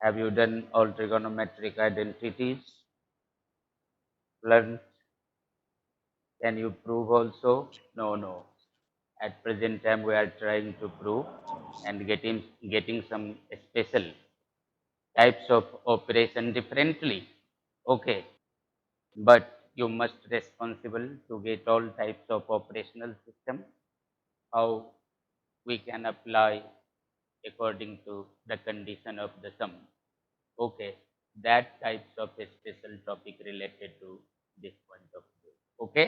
Have you done all trigonometric identities? Learned? Can you prove also? No, no. At present time we are trying to prove and getting some special types of operation differently. Okay. But you must responsible to get all types of operational system, how we can apply according to the condition of the sum. Okay, that types of a special topic related to this point of view. Okay,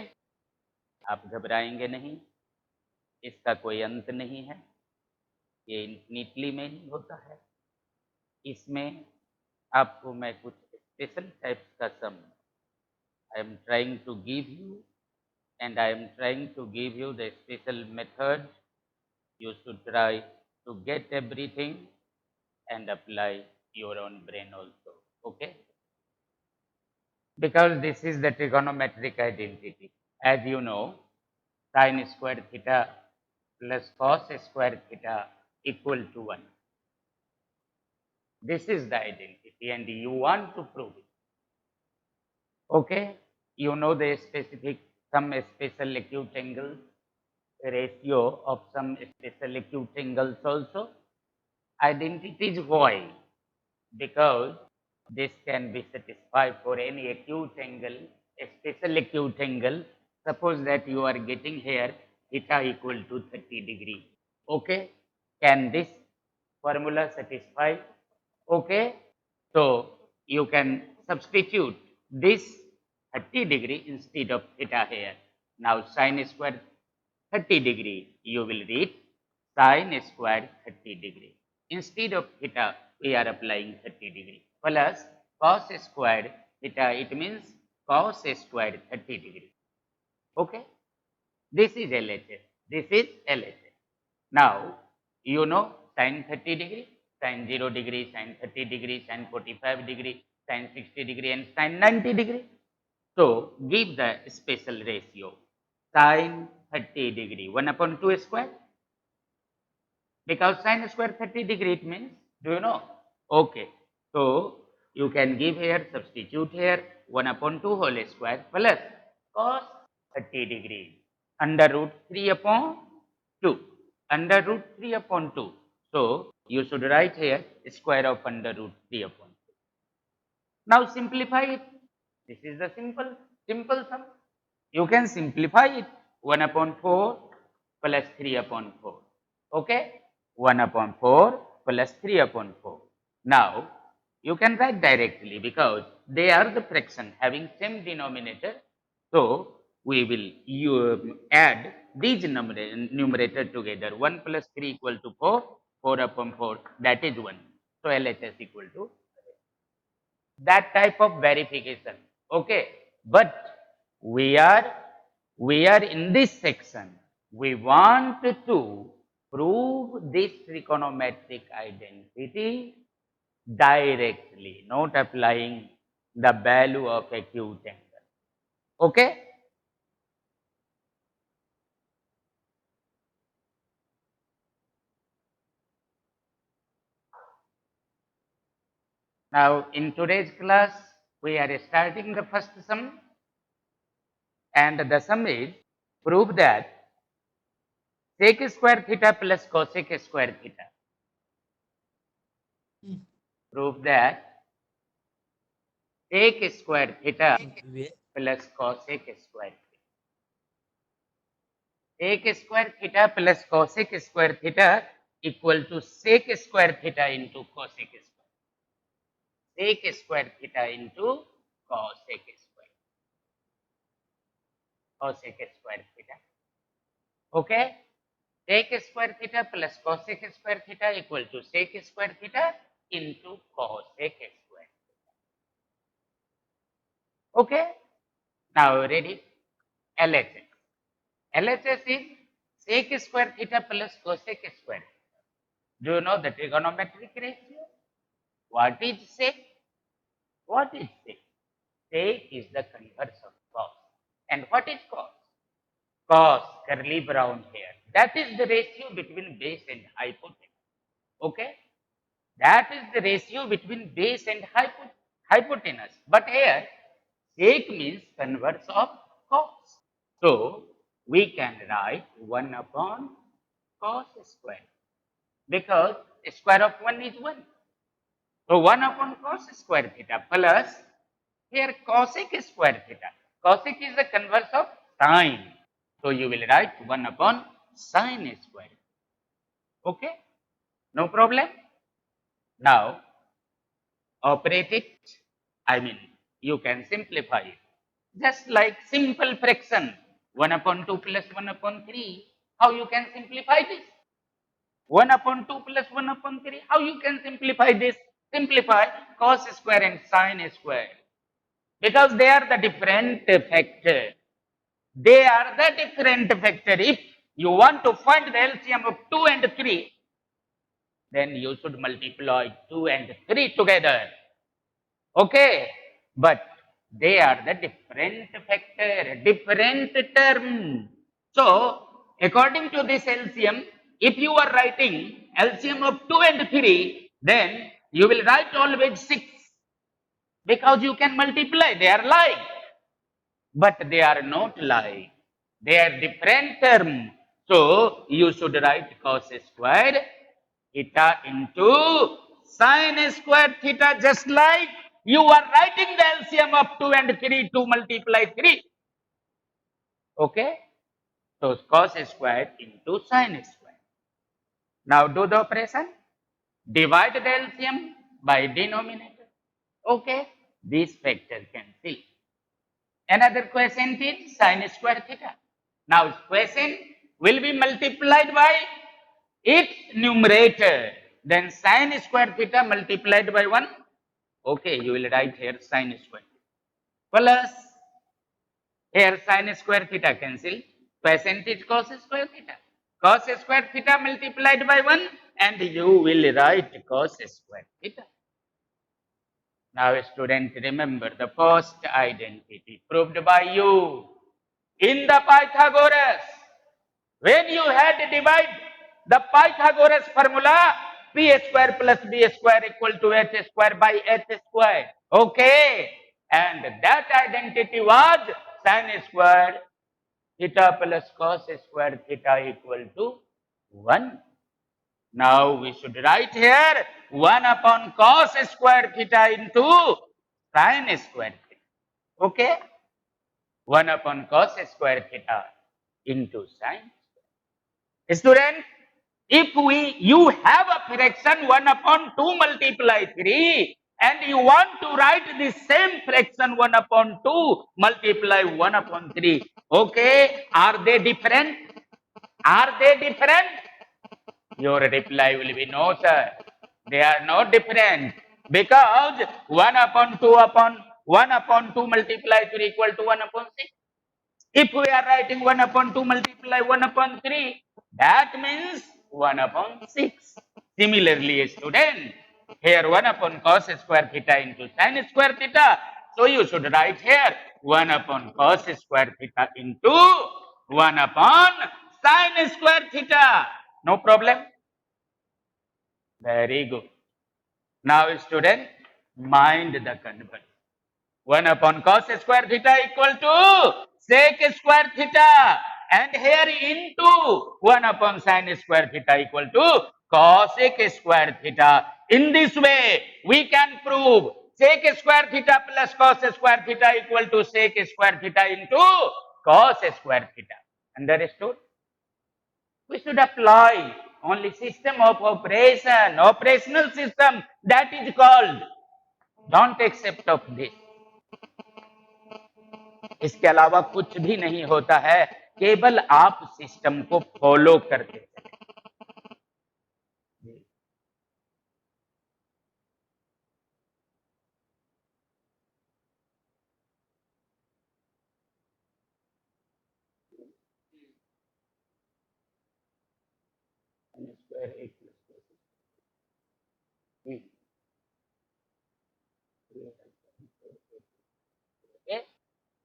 आप घबराएंगे नहीं, इसका कोई अंत नहीं है, ये infinitely में ही होता है। इसमें आपको मैं कुछ स्पेशल टाइप्स का some I am trying to give you and I am trying to give you the special method. You should try to get everything and apply your own brain also. Okay? Because this is the trigonometric identity. As you know, sin square theta plus cos square theta equal to 1. This is the identity and you want to prove it. Okay? You know the specific some special acute angles, ratio of some special acute angles also. Identities why? Because this can be satisfied for any acute angle, a special acute angle. Suppose that you are getting here theta equal to 30 degree. Okay, can this formula satisfy? Okay, so you can substitute this 30 degree instead of theta here. Now sin square 30 degree, you will read sin square 30 degree. Instead of theta, we are applying 30 degree plus cos square theta, it means cos square 30 degree. Okay, this is LHS. This is LHS. Now, you know sin 30 degree, sin 0 degree, sin 30 degree, sin 45 degree, sin 60 degree and sin 90 degree. So, give the special ratio sin 30 degree 1 upon 2 square, because sin square 30 degree it means, do you know? Okay, so you can give here, substitute here 1 upon 2 whole square plus cos 30 degree under root 3 upon 2, under root 3 upon 2. So you should write here square of under root 3 upon 2. Now simplify it. This is the simple sum. You can simplify it 1 upon 4 plus 3 upon 4. Okay, 1 upon 4 plus 3 upon 4. Now you can write directly because they are the fraction having same denominator. So we will add these numerator together. 1 plus 3 equal to 4, 4 upon 4 that is 1. So LHS equal to that type of verification. Okay, but we are in this section, we want to prove this trigonometric identity directly, not applying the value of acute angle. Okay, now in today's class we are starting the first sum, and the sum is prove that sec square theta plus cosec square theta. Prove that sec square theta plus cosec square theta. Sec square theta plus cosec square theta equal to sec square theta into cosec square. Sec square theta into cosec square. Cosec square theta. Okay? Sec square theta plus cosec square theta equal to sec square theta into cosec square. Okay? Now ready? LHS. LHS is sec square theta plus cosec square. Do you know the trigonometric ratio? What is sec? What is sec? Sec is the converse of cos. And what is cos? Cos, curly brown hair. That is the ratio between base and hypotenuse. Okay? That is the ratio between base and hypotenuse. But here, sec means converse of cos. So, we can write 1 upon cos square because square of 1 is 1. So, 1 upon cos square theta plus here cosec square theta. Cosec is the converse of sine. So, you will write 1 upon sine square. Okay? No problem? Now, operate it. I mean, you can simplify it. Just like simple fraction, 1 upon 2 plus 1 upon 3. How you can simplify this? 1 upon 2 plus 1 upon 3. How you can simplify this? Simplify cos square and sine square. Because they are the different factor. They are the different factor. If you want to find the LCM of 2 and 3, then you should multiply 2 and 3 together. Okay, but they are the different factor, different term. So, according to this LCM, if you are writing LCM of 2 and 3, then you will write always 6 because you can multiply. They are like, but they are not like. They are different term. So, you should write cos square theta into sine square theta, just like you are writing the LCM of 2 and 3 to multiply 3. Okay? So cos square into sine square. Now do the operation. Divide the LCM by denominator. Okay? This factor can see. Another quotient is sine square theta. Now quotient will be multiplied by its numerator. Then sine square theta multiplied by 1. Okay, you will write here sine square plus here sine square theta cancel. Percentage cos square theta. Cos square theta multiplied by 1 and you will write cos square theta. Now student, remember the first identity proved by you in the Pythagoras. When you had to divide the Pythagoras formula, p square plus b square equal to h square by h square. Okay. And that identity was sine square theta plus cos square theta equal to 1. Now we should write here 1 upon cos square theta into sine square theta. Okay. 1 upon cos square theta into sine. Student, if you have a fraction 1 upon 2 multiply 3 and you want to write the same fraction 1 upon 2 multiply 1 upon 3. Okay, are they different? Are they different? Your reply will be no, sir. They are not different because 1 upon 2 upon 1 upon 2 multiply 3 equal to 1 upon 6. If we are writing 1 upon 2 multiply 1 upon 3, that means 1 upon 6. Similarly, student, here 1 upon cos square theta into sin square theta. So you should write here 1 upon cos square theta into 1 upon sin square theta. No problem? Very good. Now, student, mind the converse. 1 upon cos square theta equal to sec square theta. And here into 1 upon sin square theta equal to cosec square theta. In this way, we can prove sec square theta plus cos square theta equal to sec square theta into cos square theta. Understood? We should apply only system of operation, operational system, that is called. Don't accept of this. इसके अलावा कुछ भी नहीं होता है, केवल आप system को फॉलो करते हैं.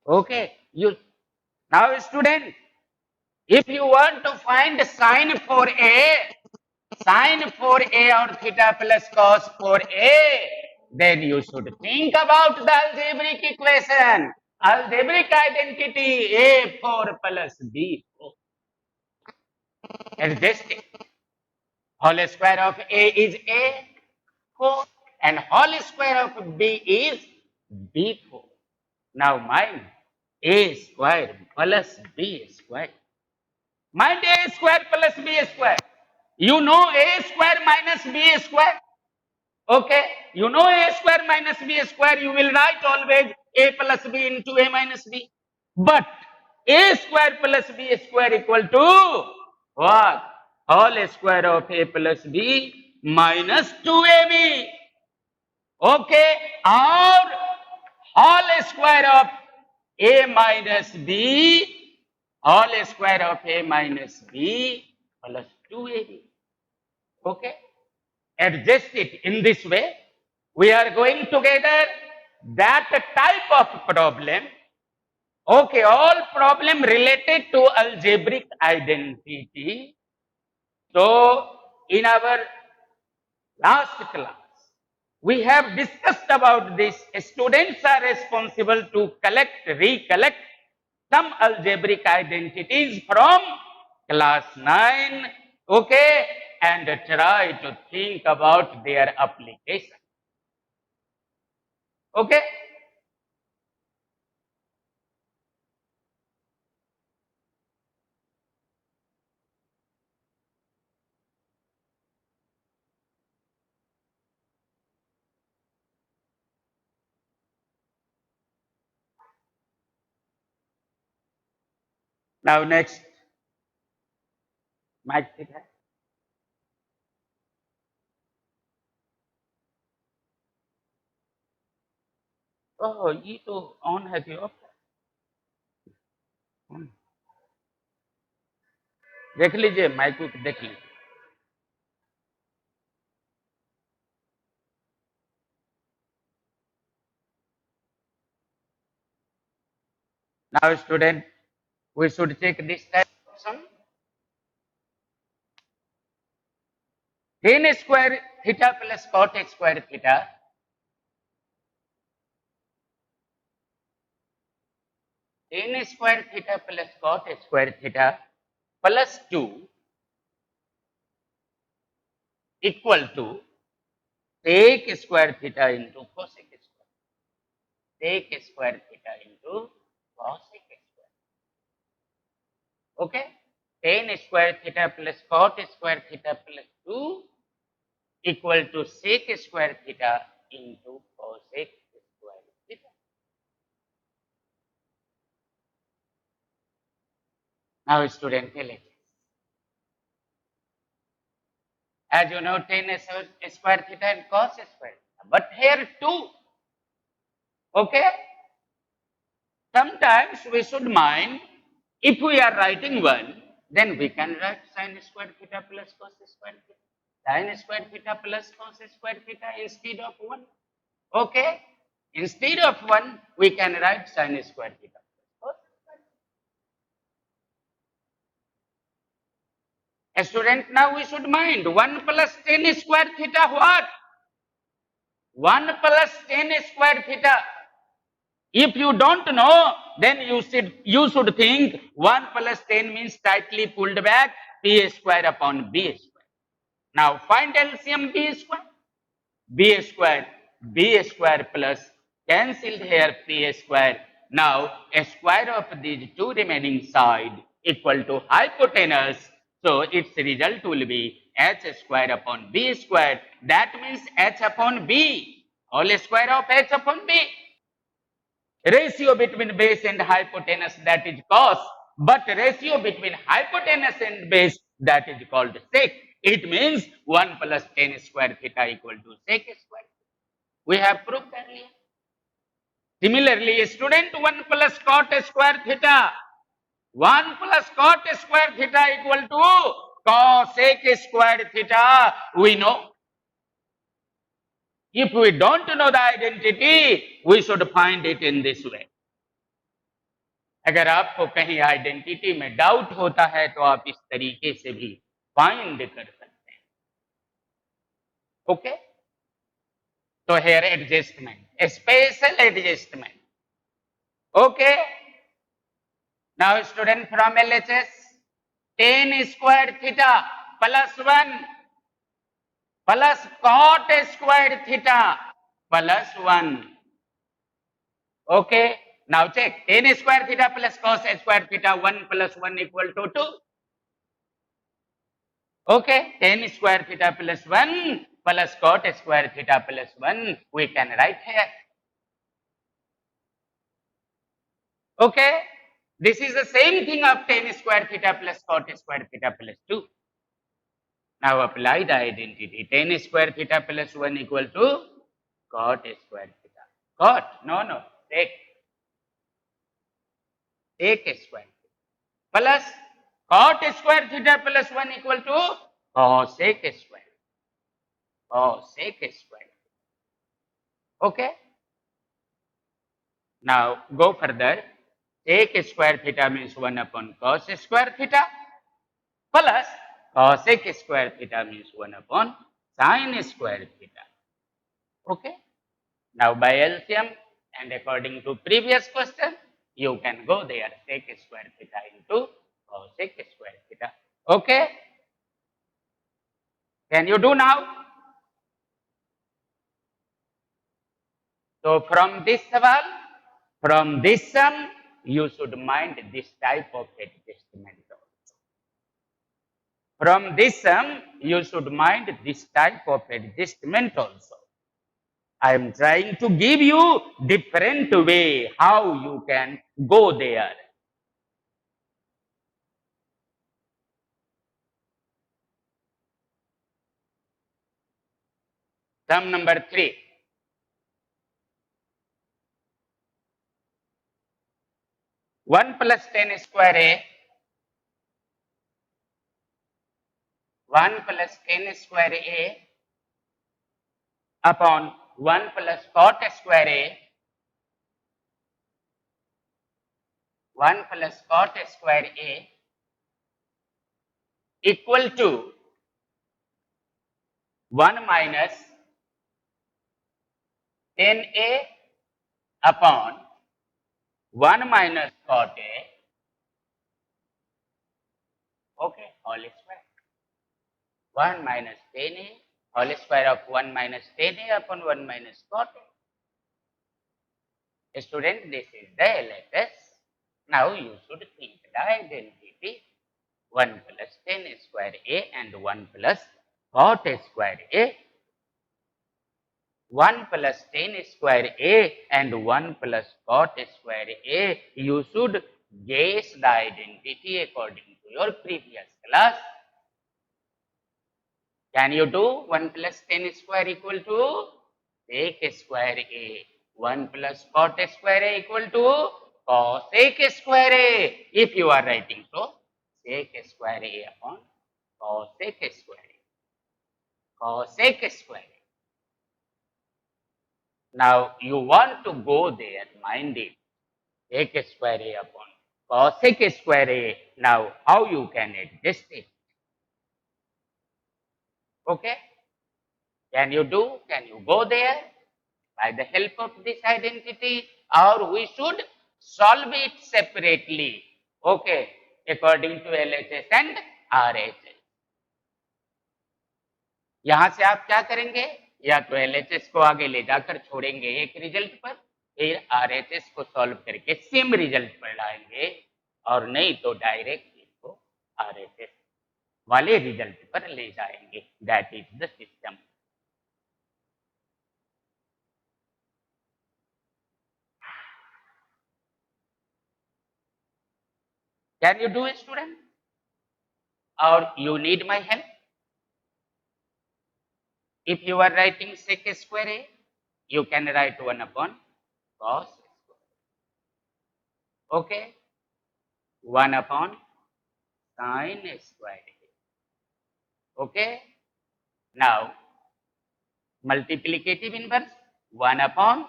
Okay, you now student, if you want to find sine for a, Sin 4a or theta plus cos 4a, then you should think about the algebraic equation. Algebraic identity a4 plus b4. Adjust it. Whole square of a is a4 and whole square of b is b4. Now mind a square plus b square. Mind a square plus b square. You know a square minus b square. Okay. You know a square minus b square. You will write always a plus b into a minus b. But a square plus b square equal to what? Whole square of a plus b minus 2ab. Okay. Or whole square of a minus b, whole square of a minus b plus 2ab. Okay. Adjust it in this way. We are going together that type of problem. Okay, all problem related to algebraic identity. So, in our last class, we have discussed about this. Students are responsible to recollect some algebraic identities from class 9, okay, and try to think about their application. Okay? Now next, mic ठीक है? ओह, ये तो on है कि of है? देख लीजिए, mic को देख लीजिए. Now student, we should check this type of option. Tan square theta plus cot square theta. Tan square theta plus cot square theta plus 2 equal to sec square theta into cosec square. Sec square theta into cosec square. Okay? Tan square theta plus cot square theta plus 2 equal to sec square theta into cosec square theta. Now student, tell it. As you know, tan square theta and cos square. But here 2. Okay? Sometimes we should mind, if we are writing 1, then we can write sin square theta plus cos square theta. Sin square theta plus cos square theta instead of 1. Okay? Instead of 1, we can write sin square theta plus cos square theta. Student, now we should mind 1 plus tan square theta what? 1 plus tan square theta. If you don't know, then you should think 1 plus 10 means tightly pulled back p square upon b square. Now find LCM b square plus cancelled here p square. Now a square of these two remaining side equal to hypotenuse. So its result will be h square upon b square. That means h upon b, whole square of h upon b. Ratio between base and hypotenuse, that is cos, but ratio between hypotenuse and base, that is called sec. It means 1 plus tan square theta equal to sec square. We have proved earlier. Similarly, student, 1 plus cot square theta. 1 plus cot square theta equal to cosec square theta. We know. If we don't know the identity, we should find it in this way. अगर आपको कहीं identity में doubt होता है तो आप इस तरीके से भी फाइंड कर सकते हैं. Okay. So here adjustment, a special adjustment. Okay. Now student from LHS, tan squared theta plus 1 plus cot squared theta plus 1. Okay. Now check, tan squared theta plus cos squared theta, 1 plus 1 equal to 2. Okay, tan square theta plus 1 plus cot square theta plus 1 we can write here. Okay, this is the same thing of tan square theta plus cot square theta plus 2. Now apply the identity. Tan square theta plus 1 equal to cot square theta. Cot, no, take square plus cot square theta plus 1 equal to cosec square. Cosec square. Okay. Now go further. Sec square theta means 1 upon cos square theta plus cosec square theta means 1 upon sin square theta. Okay. Now by LCM and according to previous question, you can go there sec square theta into cosec square theta. Okay. Can you do now? So from this saval, from this sum, you should mind this type of adjustment. From this sum, you should mind this type of adjustment also. I am trying to give you different way how you can go there. Sum number 3. One plus tan square a, 1 plus tan square a upon 1 plus cot square a, 1 plus cot square a equal to 1 minus tan a upon 1 minus cot a, okay, whole square. 1 minus tan a, whole square of 1 minus tan a upon 1 minus cot a. Student, this is the LHS. Now you should think the identity 1 plus tan square a and 1 plus cot square a. 1 plus tan square a and 1 plus cot square a. You should guess the identity according to your previous class. Can you do 1 plus tan square equal to sec square a? 1 plus cot square a equal to cosec square a. If you are writing so, sec square a upon cosec square a. Cosec square a. Now you want to go there, mind it. Sec square a upon cosec square a. Now how you can adjust it? Okay? Can you do? Can you go there? By the help of this identity, or we should solve it separately, okay, according to LHS and RHS. यहां से आप क्या करेंगे, या तो LHS को आगे ले जाकर छोड़ेंगे एक रिजल्ट पर, फिर RHS को सॉल्व करके सेम रिजल्ट पर लाएंगे, और नहीं तो डायरेक्ट इसको RHS वाले रिजल्ट पर ले जाएंगे. That is the system. Can you do it, student? Or you need my help? If you are writing sec square a, you can write 1 upon cos square. Okay? 1 upon sin square a. Okay? Now, multiplicative inverse, 1 upon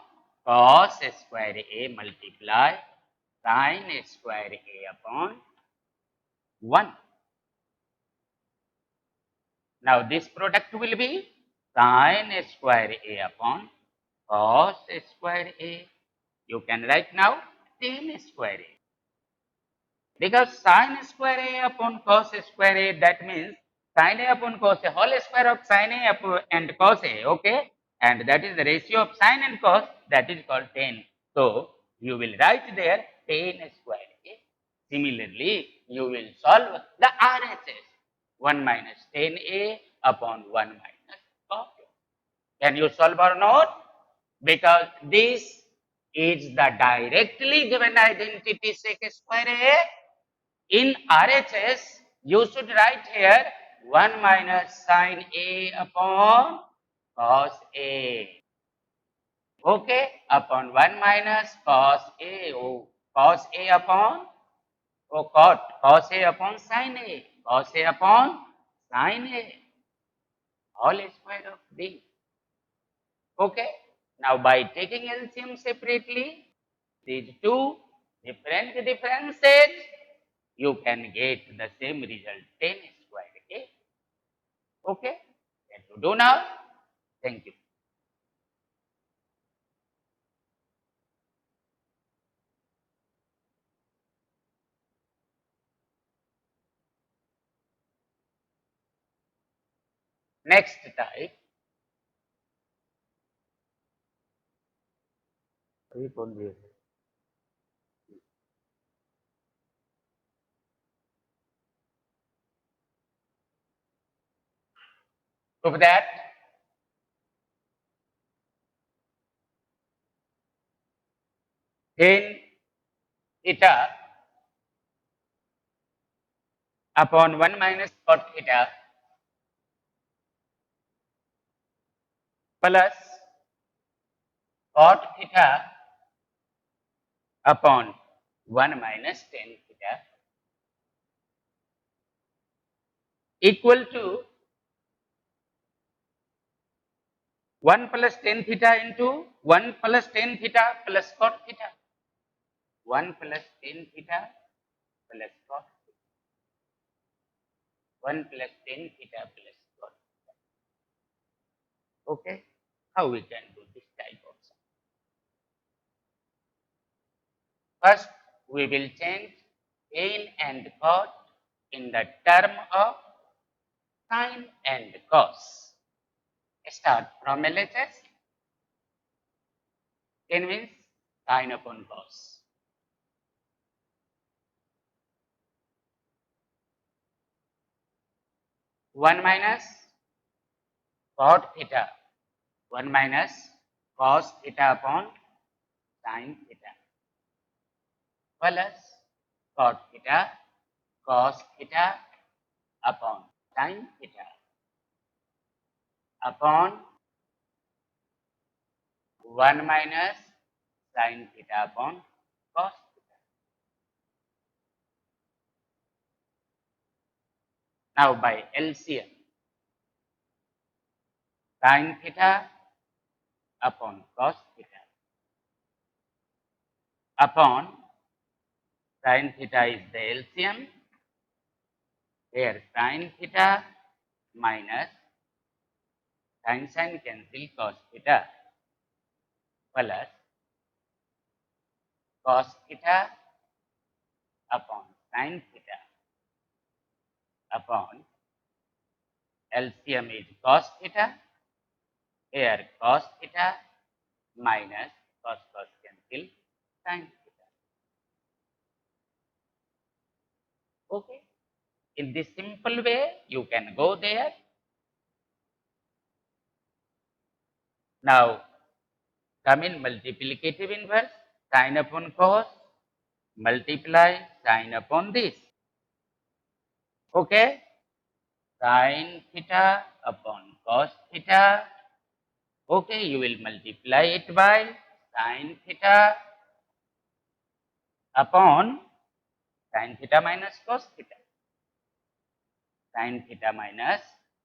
cos square a multiply sin square a upon 1. Now, this product will be sin square A upon cos square A. You can write now tan square A. Because sin square A upon cos square A, that means sin A upon cos A, whole square of sin A and cos A, okay? And that is the ratio of sin and cos, that is called tan. So, you will write there tan square A. Similarly, you will solve the RHS, 1 minus tan A upon 1 minus cos A. Can you solve or not? Because this is the directly given identity sec square A. In RHS, you should write here 1 minus sin A upon cos A. Okay, upon 1 minus cos A. Oh, cos A upon, cos A upon sin A. Cos A upon sin A. All square of D. Okay, now by taking LCM separately, these two different differences, you can get the same result, 10 square A. Okay, that you do now. Thank you. Next type. Prove that tan theta upon 1 minus cot theta plus cot theta upon 1 minus tan theta equal to 1 plus tan theta into 1 plus tan theta plus cot theta. 1 plus tan theta plus cot theta. 1 plus tan theta plus cot theta. Okay, how we can do this type of sum? First, we will change tan and cot in the term of sin and cos. Start from LHS. Tan means sin upon cos. One minus cot theta. 1 minus cos theta upon sin theta plus cot theta cos theta upon sin theta upon 1 minus sin theta upon cos theta. Now by LCM, sin theta upon cos theta upon sin theta is the LCM. Here sin theta minus sin cancel cos theta plus cos theta upon sin theta upon LCM is cos theta. Here cos theta minus cos cancel sin theta. Okay. In this simple way, you can go there. Now, come in multiplicative inverse, sin upon cos, multiply sin upon this. Okay. Sin theta upon cos theta. Okay, you will multiply it by sin theta upon sin theta minus cos theta. Sin theta minus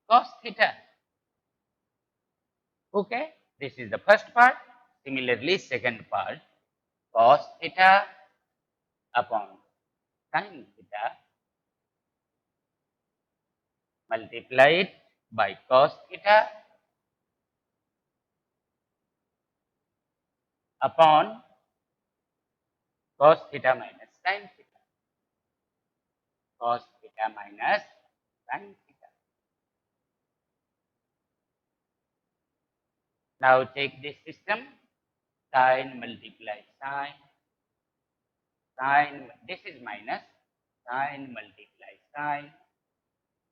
cos theta. Okay, this is the first part. Similarly, second part, cos theta upon sin theta, multiply it by cos theta upon cos theta minus sin theta. Cos theta minus sin theta. Now take this system. Sin multiply sin. Sin, this is minus. Sin multiply sin.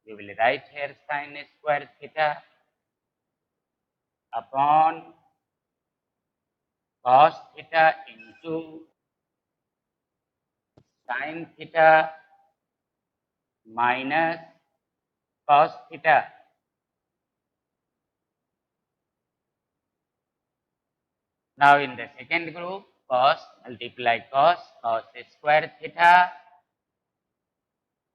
We will write here sin square theta upon cos theta into sin theta minus cos theta. Now in the second group, cos multiply cos, cos square theta,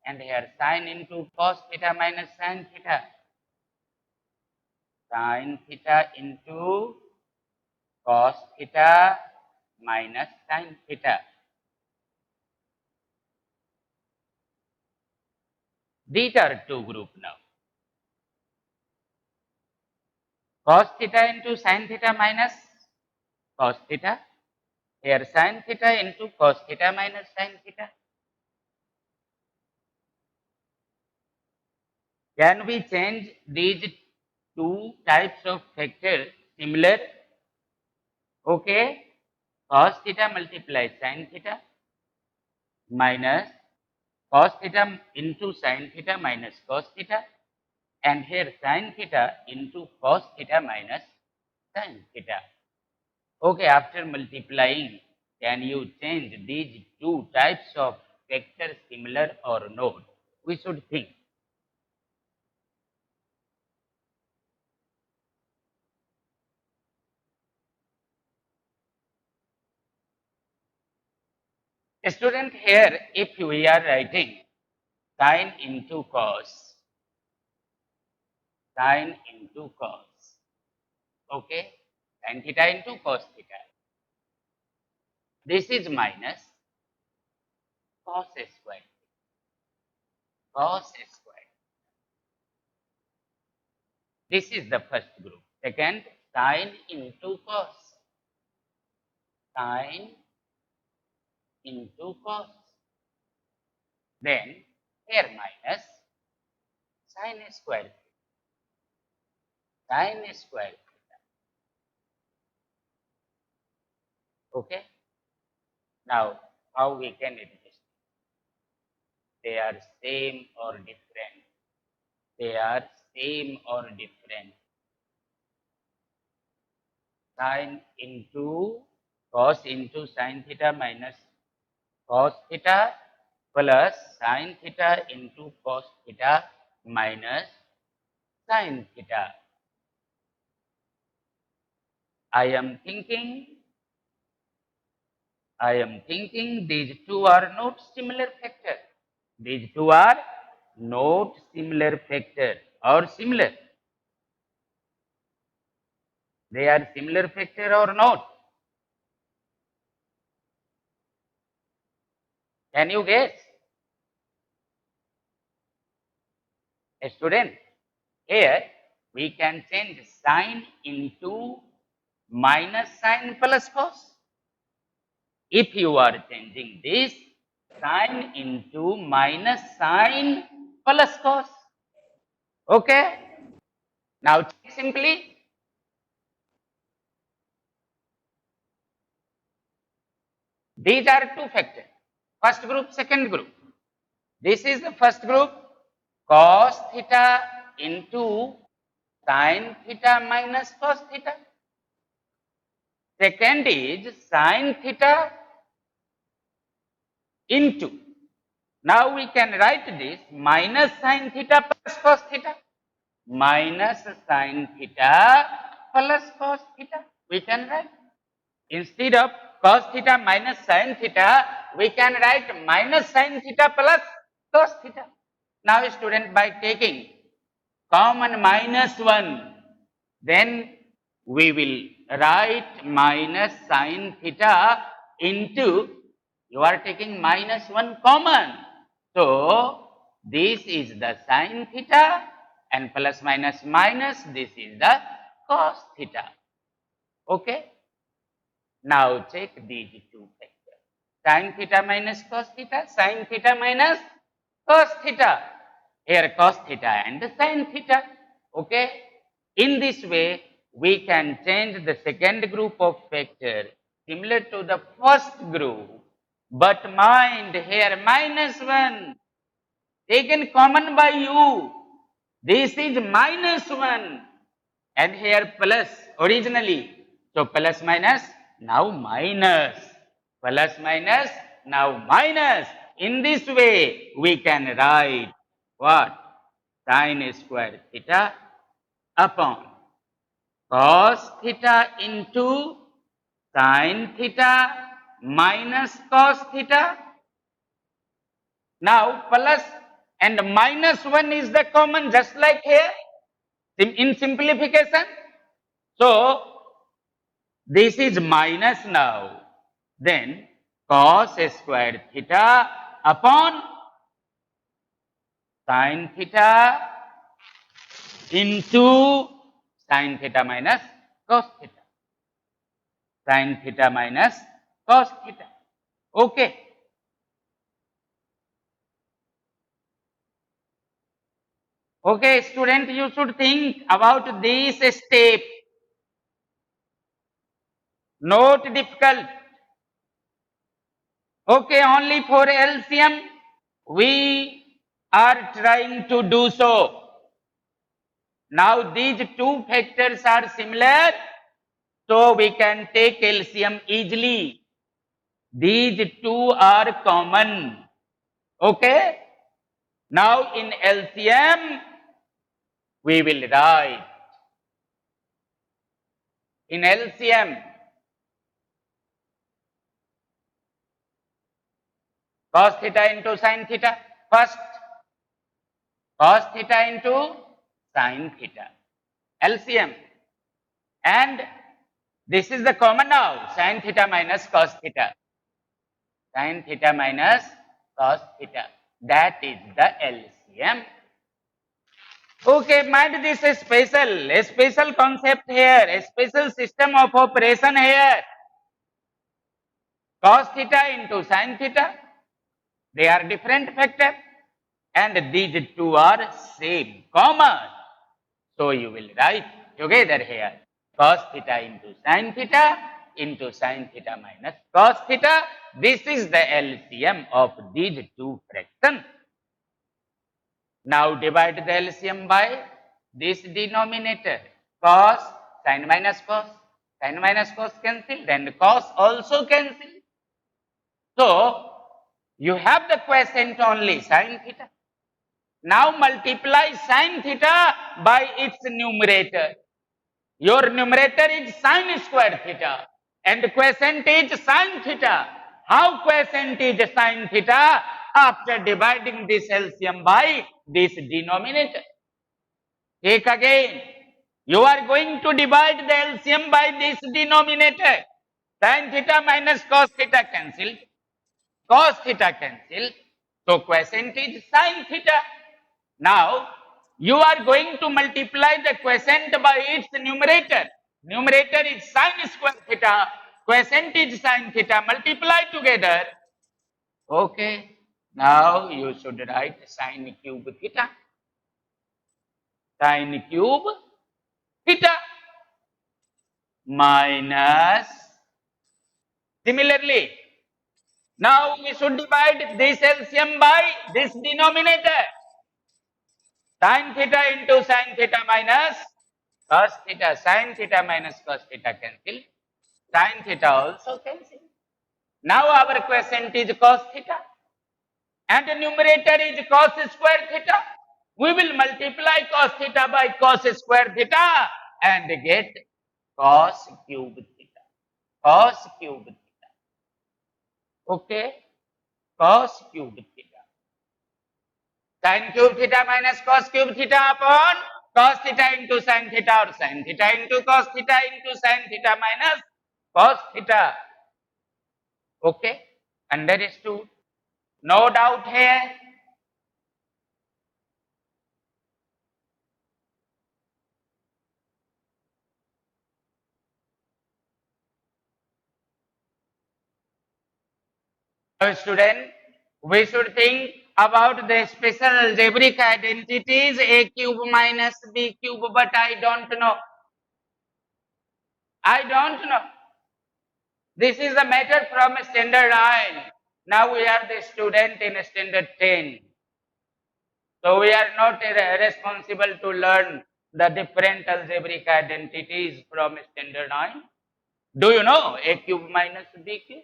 and here sin into cos theta minus sin theta. Sin theta into cos theta minus sin theta. These are two group now. Cos theta into sin theta minus cos theta. Here sin theta into cos theta minus sin theta. Can we change these two types of factors similar? Okay. Cos theta multiply sin theta minus cos theta into sin theta minus cos theta, and here sin theta into cos theta minus sin theta. Okay, after multiplying, can you change these two types of factors similar or not? We should think. Student, here if we are writing sin into cos, sin into cos, okay, sin theta into cos theta. This is minus cos square, cos square. This is the first group. Second, sin into cos, sin into cos. Then here minus sin square, sin square theta. Okay. Now, how we can adjust? They are same or different? They are same or different? Sin into cos into sin theta minus cos theta plus sin theta into cos theta minus sin theta. I am thinking these two are not similar factor. These two are not similar factor or similar. They are similar factor or not? Can you guess? A student, here we can change sin into minus sin plus cos. If you are changing this, sin into minus sin plus cos. Okay? Now check simply. These are two factors. First group, second group. This is the first group, cos theta into sin theta minus cos theta. Second is sin theta into. Now we can write this minus sin theta plus cos theta. Minus sin theta plus cos theta. We can write. Instead of cos theta minus sin theta, we can write minus sin theta plus cos theta. Now student, by taking common minus 1, then we will write minus sin theta into, you are taking minus 1 common. So this is the sin theta and plus minus minus, this is the cos theta. Okay. Now check these two factors. Sin theta minus cos theta, sin theta minus cos theta. Here cos theta and sin theta. Okay. In this way, we can change the second group of factor similar to the first group. But mind here minus 1 taken common by you. This is minus 1 and here plus originally. So plus minus, now minus. Plus minus, now minus. In this way, we can write what? Sin square theta upon cos theta into sin theta minus cos theta. Now plus and minus 1 is the common just like here in simplification. So this is minus now. Then cos square theta upon sin theta into sin theta minus cos theta. Sin theta minus cos theta. Okay. Okay, student, you should think about this step. Not difficult. Okay, only for LCM, we are trying to do so. Now these two factors are similar, so we can take LCM easily. These two are common. Okay? Now in LCM, we will write. In LCM, cos theta into sin theta. First, cos theta into sin theta. LCM. And this is the common now. Sin theta minus cos theta. Sin theta minus cos theta. That is the LCM. Okay, mind this a special concept here, a special system of operation here. Cos theta into sin theta. They are different factors. And these two are same, common. So you will write together here. Cos theta into sin theta minus cos theta. This is the LCM of these two fractions. Now divide the LCM by this denominator. Cos, sin minus cos. Sin minus cos cancel, then cos also cancel. So you have the quotient only sin theta. Now multiply sin theta by its numerator. Your numerator is sin square theta and quotient is sin theta. How quotient is sin theta? After dividing this LCM by this denominator. Take again. You are going to divide the LCM by this denominator. Sin theta minus cos theta cancelled. Cos theta cancelled. So quotient is sin theta. Now, you are going to multiply the quotient by its numerator. Numerator is sin square theta. Quotient is sin theta. Multiply together. Okay. Now, you should write sin cube theta. Sin cube theta minus. Similarly, now we should divide this LCM by this denominator. Sin theta into sin theta minus cos theta. Sin theta minus cos theta cancel. Sin theta also cancel. Now our quotient is cos theta and the numerator is cos square theta. We will multiply cos theta by cos square theta and get cos cube theta. Cos cube theta. Okay? Cos cube theta. Sin cube theta minus cos cube theta upon cos theta into sin theta or sin theta into cos theta into sin theta minus cos theta. Okay? Understood? No doubt here? Student, we should think about the special algebraic identities a cube minus b cube, but I don't know. I don't know. This is a matter from standard 9. Now we are the student in standard 10. So we are not responsible to learn the different algebraic identities from standard 9. Do you know a cube minus b cube?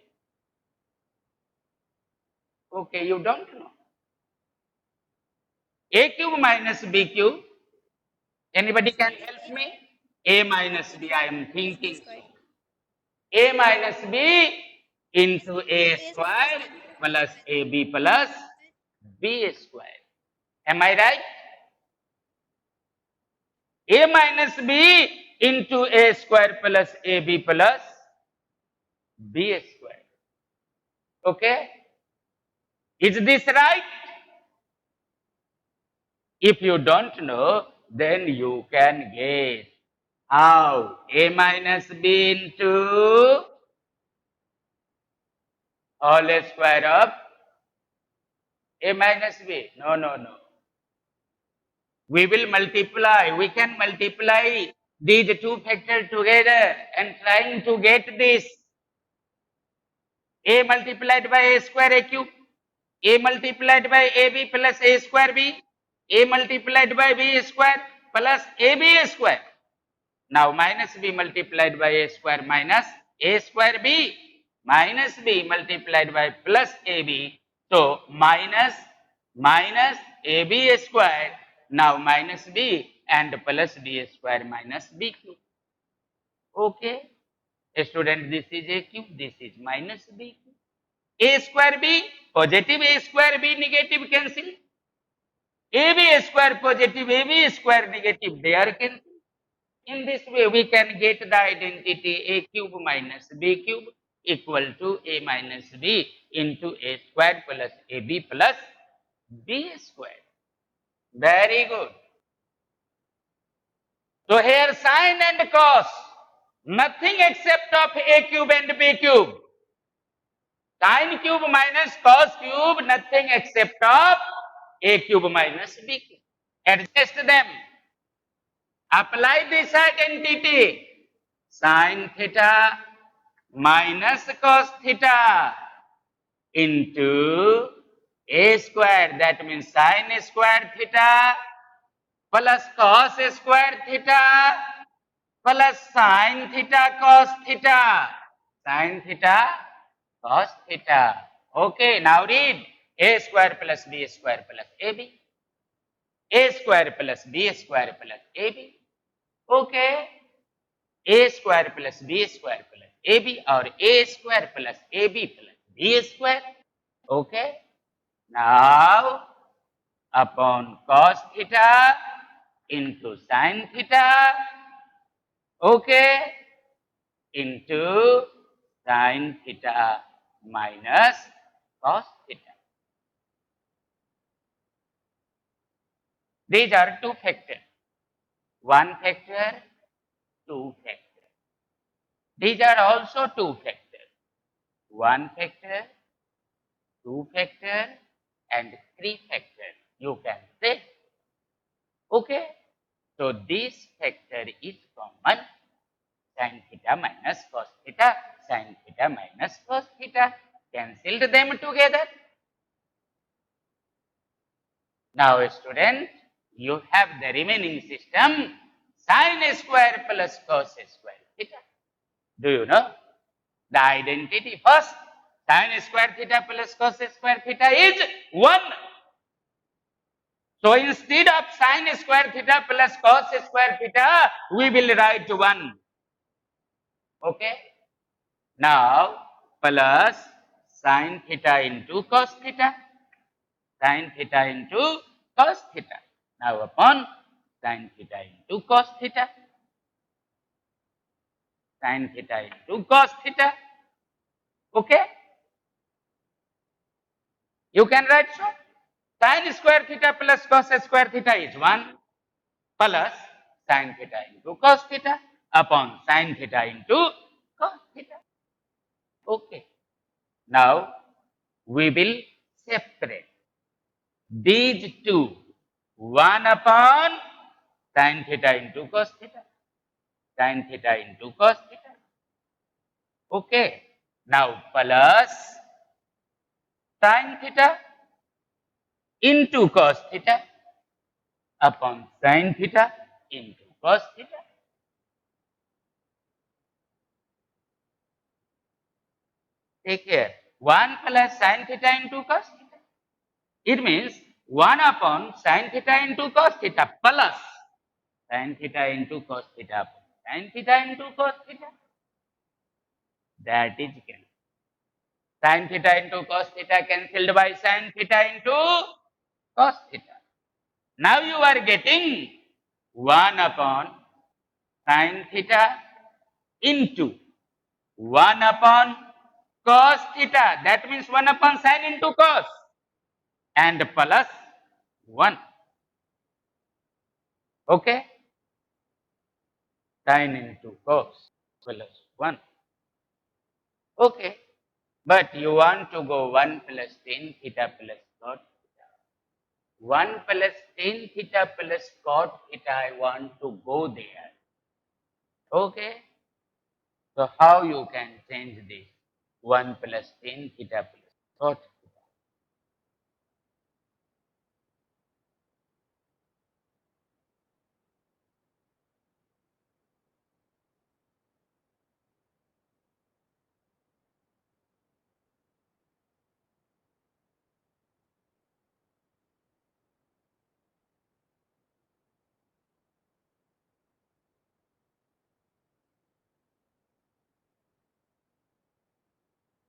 Okay, you don't know. A cube minus b cube. Anybody can help me? A minus b, I am thinking. A minus b into a square plus ab plus b square. Am I right? A minus b into a square plus ab plus b square. Okay? Is this right? If you don't know, then you can guess. How? A minus b into whole square of a minus b. No, no, no. We will multiply. We can multiply these two factors together and trying to get this. A multiplied by a square a cube. A multiplied by ab plus a square b. A multiplied by b square plus ab square. Now minus b multiplied by a square minus a square b minus b multiplied by plus ab. So minus ab square. Now minus b and plus b square minus b cube. Okay. Student, this is a cube, this is minus b cube. A square b, positive a square b, negative cancel. AB square positive, AB square negative, they are cancelled. In this way, we can get the identity a cube minus b cube equal to a minus b into a square plus ab plus b square. Very good. So here sine and cos, nothing except of a cube and b cube. Sine cube minus cos cube, nothing except of a cube minus b cube. Adjust them. Apply this identity. Sine theta minus cos theta into a square. That means sine square theta plus cos square theta plus sine theta cos theta. Sine theta cos theta. Okay, now read a square plus b square plus ab. A square plus b square plus ab. Okay. A square plus b square plus ab or a square plus ab plus b square. Okay. Now upon cos theta into sin theta. Okay. Into sin theta minus cos theta. These are two factors. One factor, two factors. These are also two factors. One factor, two factor, and three factor. You can say. Okay. So this factor is common. Sin theta minus cos theta. Sin theta minus cos theta. Cancelled them together. Now student, you have the remaining system sin square plus cos square theta. Do you know? The identity first, sin square theta plus cos square theta is 1. So instead of sin square theta plus cos square theta, we will write 1. Okay? Now plus sin theta into cos theta. Sin theta into cos theta. Now upon sin theta into cos theta. Sin theta into cos theta. Okay? You can write so. Sin square theta plus cos square theta is 1 plus sin theta into cos theta upon sin theta into cos theta. Okay. Now we will separate these two, 1 upon sin theta into cos theta, sin theta into cos theta. Okay, now plus sin theta into cos theta upon sin theta into cos theta. Take care. 1 plus sin theta into cos theta. It means 1 upon sin theta into cos theta plus sin theta into cos theta upon sin theta into cos theta. That is cancelled. Sin theta into cos theta cancelled by sin theta into cos theta. Now you are getting 1 upon sin theta into 1 upon cos theta. That means 1 upon sin into cos and plus 1. Okay? Sin into cos plus 1. Okay. But you want to go 1 plus tan theta plus cot theta. 1 plus tan theta plus cot theta, I want to go there. Okay. So how you can change this? 1 plus tan theta plus cot theta.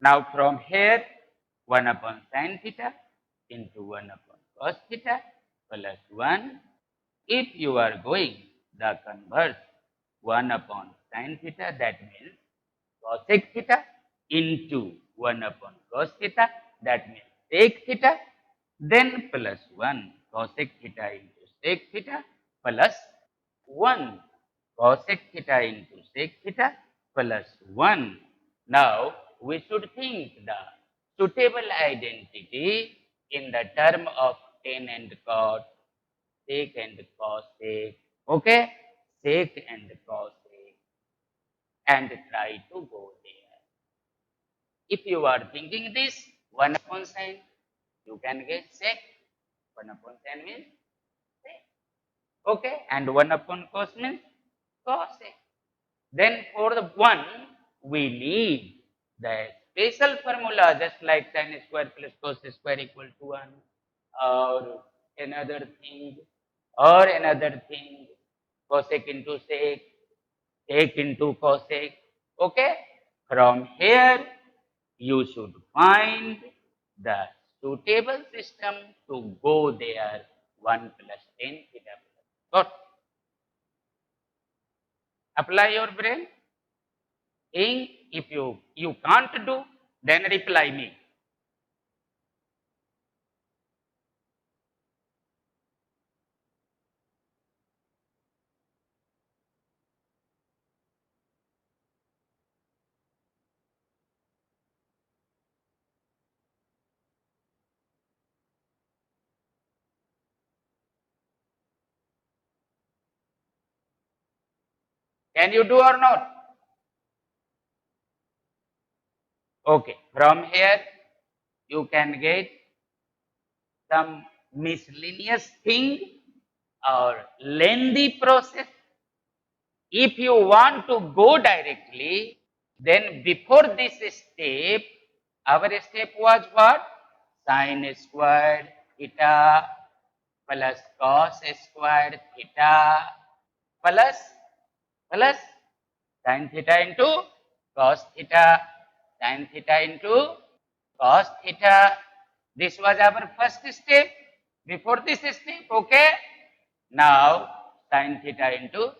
Now from here, 1 upon sin theta into 1 upon cos theta plus 1. If you are going the converse, 1 upon sin theta, that means cosec theta into 1 upon cos theta, that means sec theta, then plus 1 cosec theta into sec theta plus 1 cosec theta into sec theta plus 1. Now we should think the suitable identity in the term of tan and cot, sec and cosec, okay, sec and cosec, and try to go there. If you are thinking this, 1 upon sin, you can get sec. 1 upon sin means sec. Okay, and 1 upon cos means cosec. Then for the 1, we need the special formula, just like sin square plus cos square equal to 1, or another thing, cosec into sec, sec into cosec. Okay, from here you should find the suitable system to go there, 1 plus tan theta plus cot. Apply your brain. Think. If you can't do, then reply me. Can you do or not? Okay. From here, you can get some miscellaneous thing or lengthy process. If you want to go directly, then before this step, our step was what? Sin squared theta plus cos squared theta plus plus sin theta into cos theta, sin theta into cos theta. This was our first step. Before this step, okay? Now, sin theta into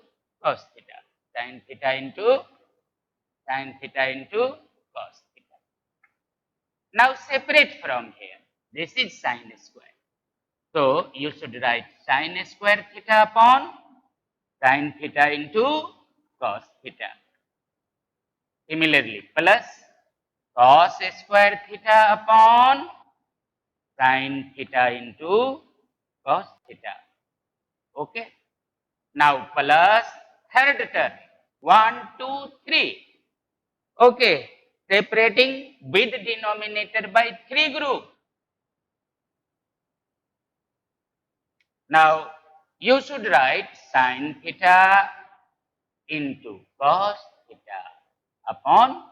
cos theta, sin theta into cos theta. Now, separate from here. This is sin square. So, you should write sin square theta upon sin theta into cos theta. Similarly, plus cos square theta upon sin theta into cos theta. Okay. Now plus third term. 1, 2, 3. Okay. Separating with denominator by 3 group. Now you should write sin theta into cos theta upon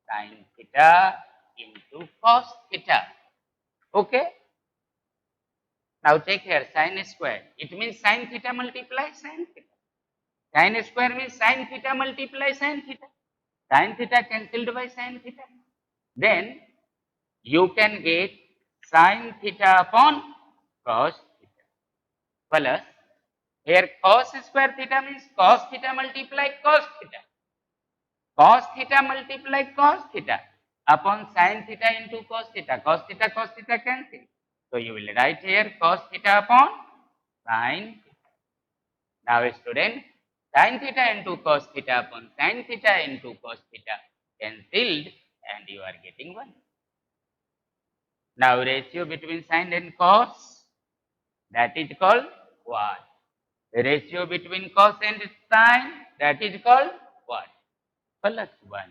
sin theta into cos theta. Okay. Now take here sin square. It means sin theta multiply sin theta. Sin square means sin theta multiply sin theta. Sin theta cancelled by sin theta. Then you can get sin theta upon cos theta plus here cos square theta means cos theta multiply cos theta. Cos theta multiply cos theta upon sin theta into cos theta. Cos theta cancel. So you will write here cos theta upon sin theta. Now student, sin theta into cos theta upon sin theta into cos theta cancelled and you are getting 1. Now ratio between sin and cos, that is called what? Ratio between cos and sin, that is called what? Plus 1.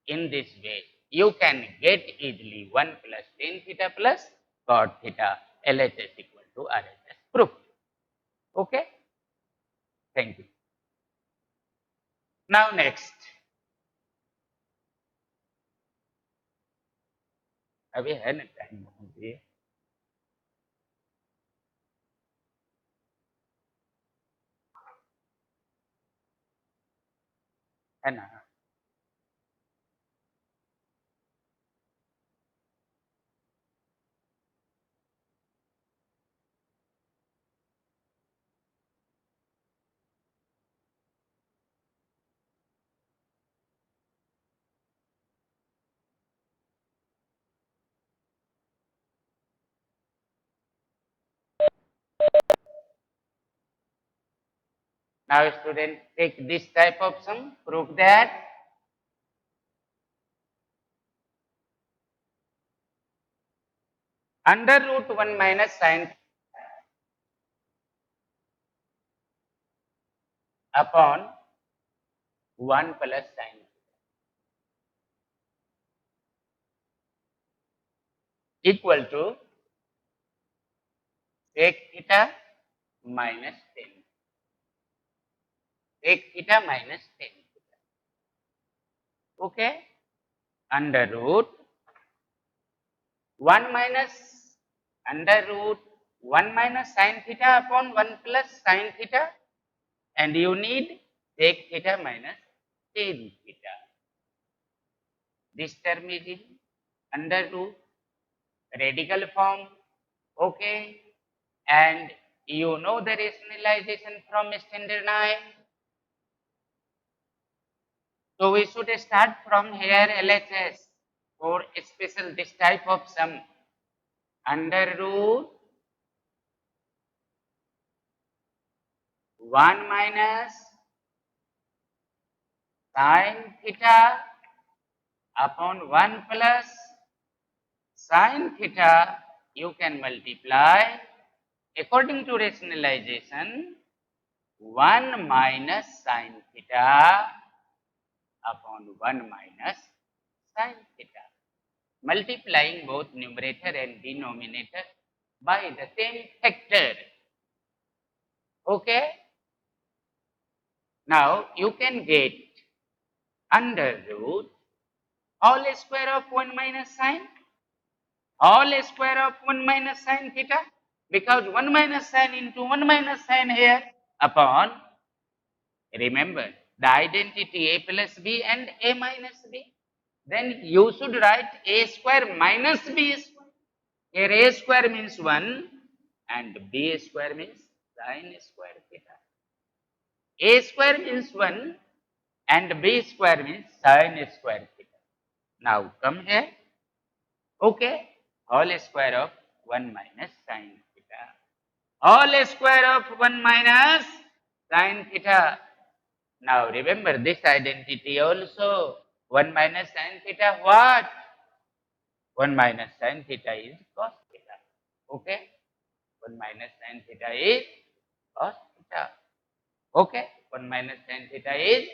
In this way, you can get easily 1 plus tan theta plus cot theta, LHS equal to RHS proof. Okay? Thank you. Now next. अभी है ना time है ना. Now student, take this type of sum, prove that under root 1 minus sin upon 1 plus sin equal to sec theta minus 10. Sec theta minus 10. Okay? Under root 1 minus under root 1 minus sin theta upon 1 plus sin theta, and you need sec theta minus tan theta. This term is in under root radical form. Okay? And you know the rationalization from standard 9. So we should start from here LHS for special this type of sum. Under root 1 minus sin theta upon 1 plus sin theta, you can multiply according to rationalization 1 minus sin theta upon 1 minus sin theta, multiplying both numerator and denominator by the same factor. Okay? Now you can get under root whole square of 1 minus sin, whole square of 1 minus sin theta, because 1 minus sin into 1 minus sin here upon, remember the identity a plus b and a minus b, then you should write a square minus b square. Here a square means 1 and b square means sin square theta. A square means 1 and b square means sin square theta. Now come here. Okay. Whole square of 1 minus sin theta. Whole square of 1 minus sin theta. Now remember this identity also. 1 minus sin theta what? 1 minus sin theta is cos theta. Okay. 1 minus sin theta is cos theta. Okay. 1 minus sin theta is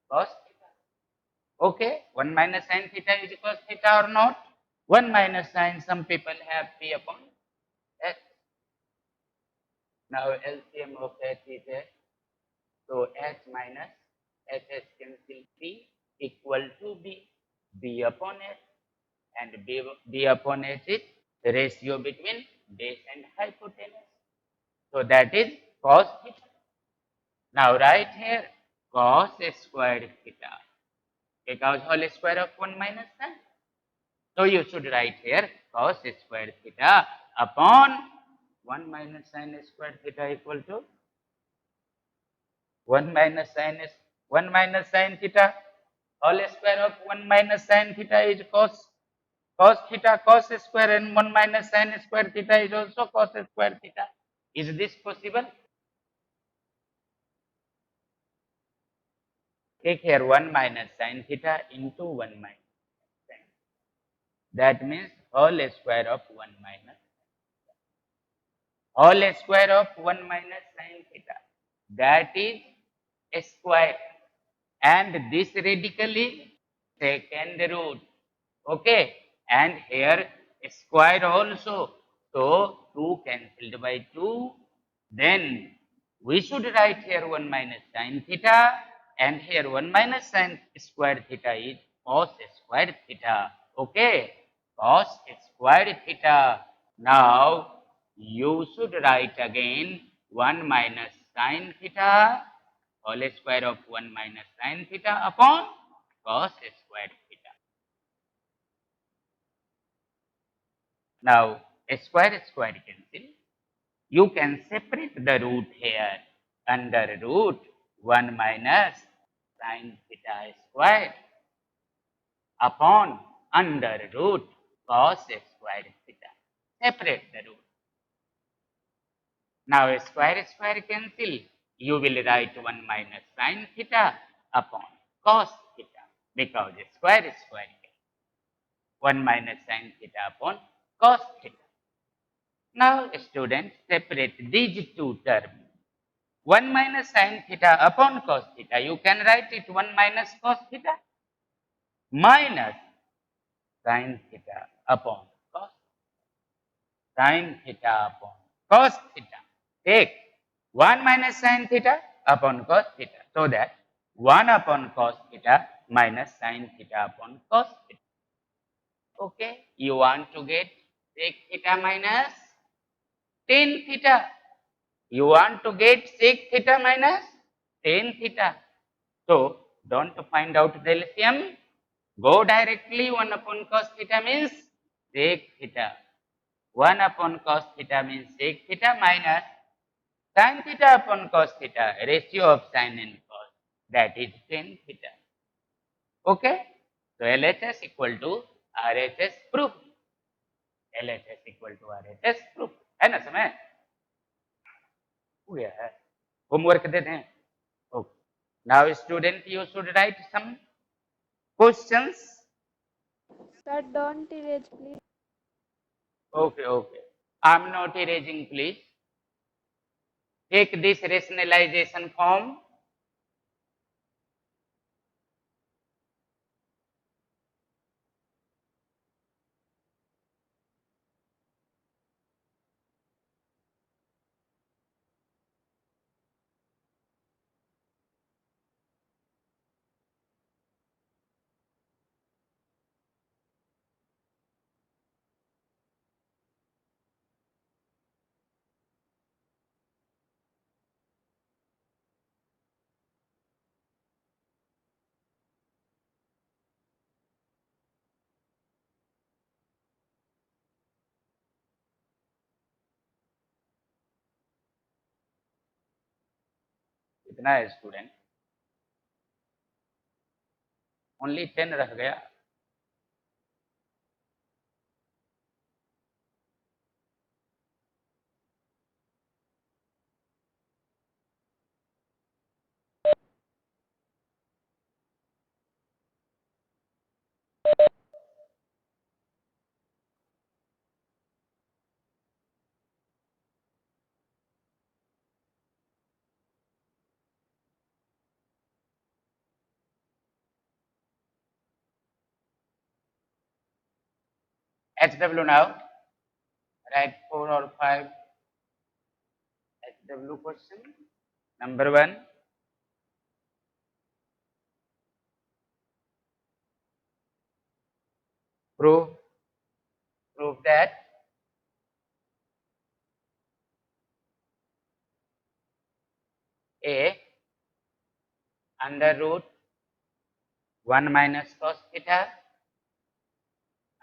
cos theta. Okay. 1 minus sin theta is cos theta or not? 1 minus sin, some people have p upon h. Now LCM of h is h. So h minus h cancel p equal to b. B upon h. And b upon h is the ratio between base and hypotenuse. So that is cos theta. Now write here cos squared theta, because whole square of 1 minus sin. So you should write here cos squared theta upon 1 minus sin squared theta equal to 1 minus sin is 1 minus sin theta. Whole square of 1 minus sin theta is cos theta, cos square, and 1 minus sin square theta is also cos square theta. Is this possible? Take here 1 minus sin theta into 1 minus sin. That means whole square of 1 minus. Whole square of 1 minus sin theta. That is a square. And this radical is second root. Okay. And here square also. So 2 cancelled by 2. Then we should write here 1 minus sin theta. And here 1 minus sin square theta is cos square theta. Okay. Cos square theta. Now you should write again 1 minus sin theta whole square of 1 minus sin theta upon cos square theta. Now, square cancel. You can separate the root here under root 1 minus sin theta square upon under root cos square theta. Separate the root. Now, square cancel. You will write 1 minus sin theta upon cos theta, because square cancel. 1 minus sin theta upon cos theta. Now, students, separate these two terms. 1 minus sin theta upon cos theta. You can write it 1 minus cos theta minus sin theta upon cos. Sin theta upon cos theta. Take 1 minus sin theta upon cos theta. So that 1 upon cos theta minus sin theta upon cos theta. Okay, you want to get sec theta minus tan theta. You want to get sec theta minus tan theta. So, don't find out the LCM. Go directly 1 upon cos theta means sec theta. 1 upon cos theta means sec theta minus sin theta upon cos theta, ratio of sin and cos, that is tan theta. Okay? So, LHS equal to RHS proof. LHS equal to RHS proof. है ना समय? हो गया है. Homework दे दें. Okay. Now, student, you should write some questions. Sir, don't erase, please. Okay, okay. I'm not erasing, please. Take this rationalization form. कितना है student? Only 10 रह गया. HW now. Write 4 or 5 HW question. Number 1. Prove that A under root 1 minus cos theta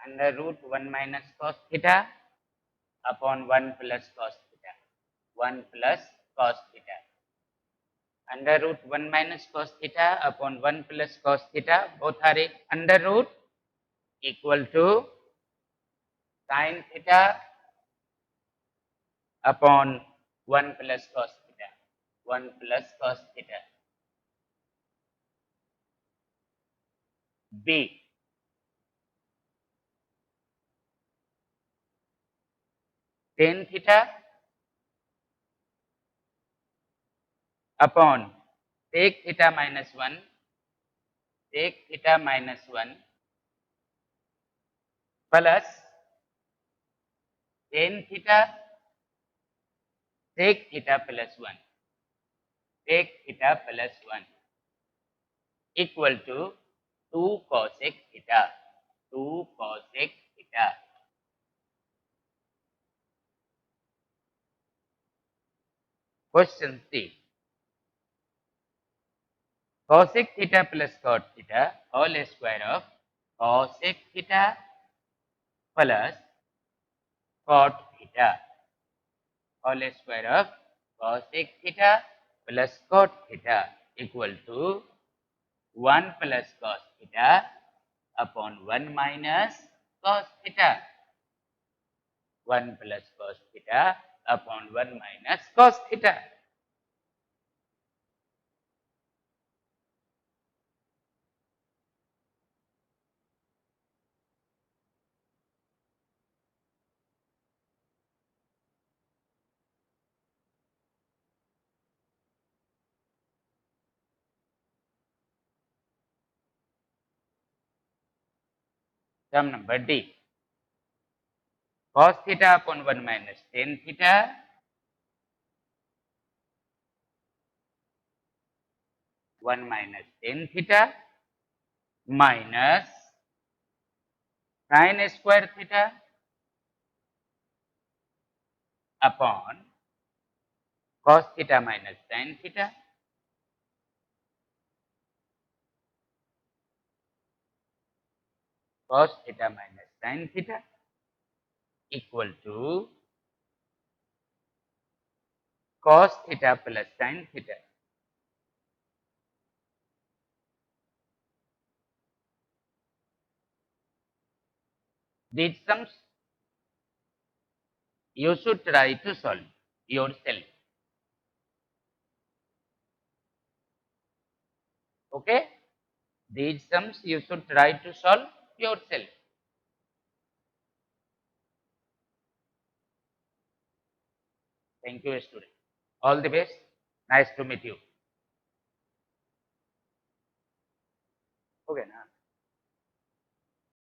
under root 1 minus cos theta upon 1 plus cos theta. 1 plus cos theta. Under root 1 minus cos theta upon 1 plus cos theta, both are under root, equal to sin theta upon 1 plus cos theta. 1 plus cos theta. B. Tan theta upon sec theta minus 1. Sec theta minus 1 plus tan theta sec theta plus 1. Sec theta plus 1 equal to 2 cosec theta. 2 cosec theta. Question C. Cosec theta plus cot theta whole square of cosec theta plus cot theta whole square of cosec theta plus cot theta equal to 1 plus cos theta upon 1 minus cos theta. 1 plus cos theta upon 1 minus cos theta. Sum number D. Cos theta upon 1 minus tan theta one minus tan theta minus sin square theta upon cos theta minus sin theta cos theta minus sin theta equal to cos theta plus sin theta. These sums you should try to solve yourself. Okay? These sums you should try to solve yourself. Thank you, student. All the best. Nice to meet you. Okay, na?